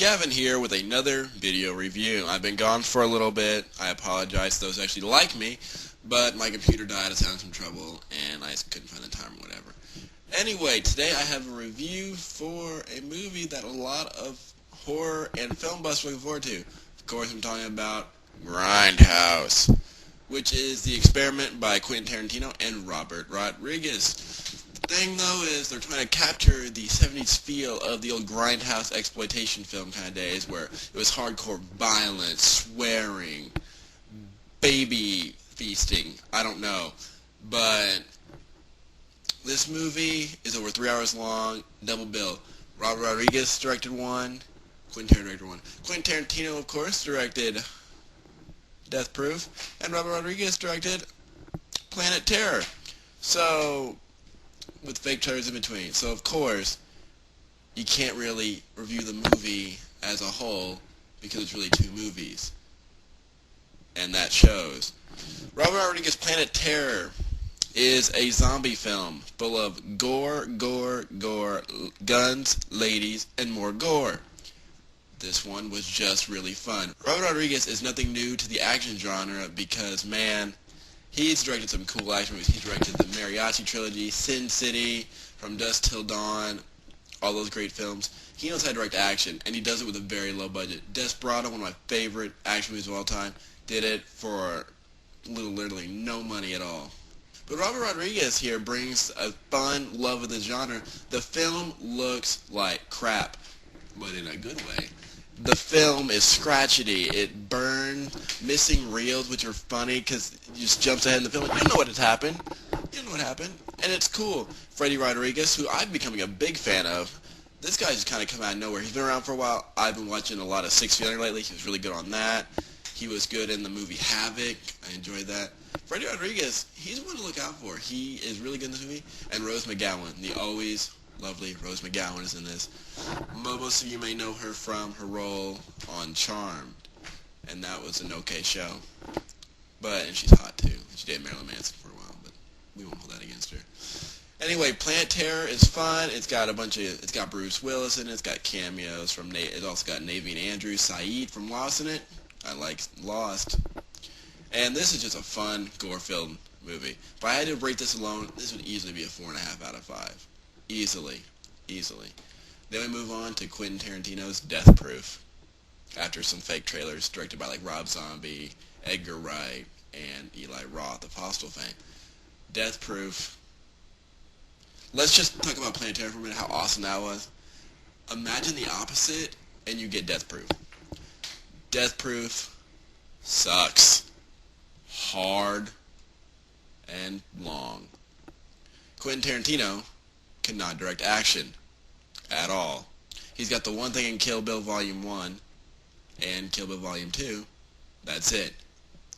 Gavin here with another video review. I've been gone for a little bit. I apologize to those who actually like me, but my computer died, I was having some trouble, and I just couldn't find the time or whatever. Anyway, today I have a review for a movie that a lot of horror and film buffs are looking forward to. Of course, I'm talking about Grindhouse, which is The Experiment by Quentin Tarantino and Robert Rodriguez. The thing, though, is they're trying to capture the 70s feel of the old Grindhouse exploitation film kind of days where it was hardcore violence, swearing, baby feasting, I don't know. But this movie is over 3 hours long, double bill. Robert Rodriguez directed one, Quentin Tarantino directed one. Quentin Tarantino, of course, directed Death Proof, and Robert Rodriguez directed Planet Terror. So, with fake trailers in between. So, of course, you can't really review the movie as a whole because it's really two movies. And that shows. Robert Rodriguez's Planet Terror is a zombie film full of gore, guns, ladies, and more gore. This one was just really fun. Robert Rodriguez is nothing new to the action genre because, man, he's directed some cool action movies. He's directed the Mariachi trilogy, Sin City, From Dusk Till Dawn, all those great films. He knows how to direct action, and he does it with a very low budget. Desperado, one of my favorite action movies of all time, did it for literally no money at all. But Robert Rodriguez here brings a fun love of the genre. The film looks like crap, but in a good way. The film is scratchety. It burned, missing reels, which are funny because it just jumps ahead in the film. You don't know what has happened. You don't know what happened. And it's cool. Freddie Rodriguez, who I'm becoming a big fan of, this guy just kind of come out of nowhere. He's been around for a while. I've been watching a lot of Six Feet Under lately. He was really good on that. He was good in the movie Havoc. I enjoyed that. Freddie Rodriguez, he's one to look out for. He is really good in this movie. And Rose McGowan, the always lovely Rose McGowan is in this. Most of you may know her from her role on Charmed, and that was an okay show. And she's hot too. She dated Marilyn Manson for a while, but we won't hold that against her. Anyway, Planet Terror is fun. It's got Bruce Willis in it. It's got cameos from It also got Naveen Andrews, Saeed from Lost in it. I like Lost. And this is just a fun, gore-filled movie. If I had to rate this alone, this would easily be a 4.5 out of 5. Easily. Then we move on to Quentin Tarantino's Death Proof. After some fake trailers directed by like Rob Zombie, Edgar Wright, and Eli Roth of Hostel fame. Death Proof. Let's just talk about Planet Terror for a minute, how awesome that was. Imagine the opposite, and you get Death Proof. Death Proof sucks. Hard and long. Quentin Tarantino cannot direct action at all. He's got the one thing in Kill Bill Volume 1 and Kill Bill Volume 2. That's it.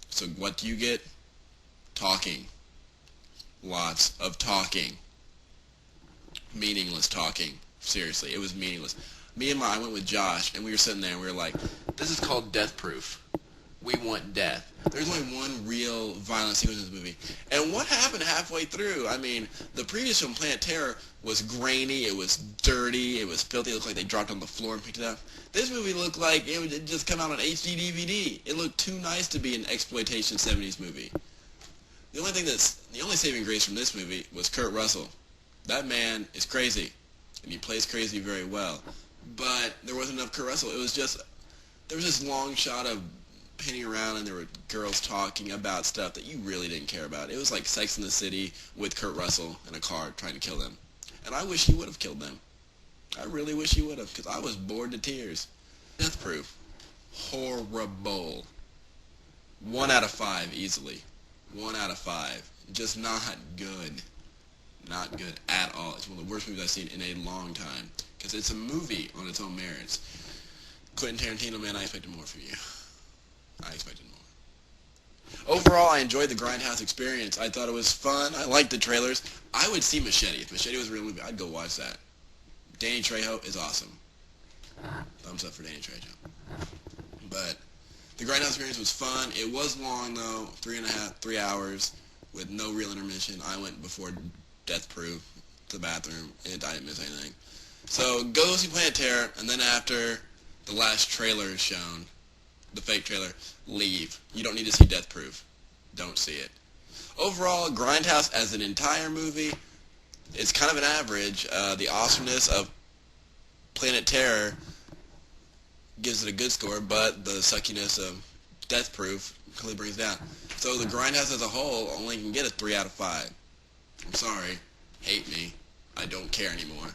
So what do you get? Talking. Lots of talking. Meaningless talking. Seriously, it was meaningless. I went with Josh, and we were sitting there, and we were like, this is called Death Proof. We want death. There's only one real violent sequence in this movie. And what happened halfway through? I mean, the previous film, Planet Terror, was grainy, it was dirty, it was filthy, it looked like they dropped on the floor and picked it up. This movie looked like it would just come out on HD DVD. It looked too nice to be an exploitation 70s movie. The only saving grace from this movie was Kurt Russell. That man is crazy, and he plays crazy very well. But there wasn't enough Kurt Russell. There was this long shot of panning around, and there were girls talking about stuff that you really didn't care about. It was like Sex in the City with Kurt Russell in a car trying to kill them. And I wish he would have killed them. I really wish he would have, because I was bored to tears. Death Proof. Horrible. 1 out of 5, easily. 1 out of 5. Just not good. Not good at all. It's one of the worst movies I've seen in a long time. Because it's a movie on its own merits. Quentin Tarantino, man, I expected more from you. I expected more. Overall, I enjoyed the Grindhouse experience. I thought it was fun. I liked the trailers. I would see Machete. If Machete was a real movie, I'd go watch that. Danny Trejo is awesome. Thumbs up for Danny Trejo. But the Grindhouse experience was fun. It was long, though. 3 hours with no real intermission. I went before Death Proof to the bathroom, and I didn't miss anything. So go see Planet Terror, and then after, The last trailer is shown. The fake trailer. Leave. You don't need to see Death Proof. Don't see it. Overall, Grindhouse as an entire movie, it's kind of an average. The awesomeness of Planet Terror gives it a good score, but the suckiness of Death Proof clearly brings it down. So the Grindhouse as a whole only can get a 3 out of 5. I'm sorry. Hate me. I don't care anymore.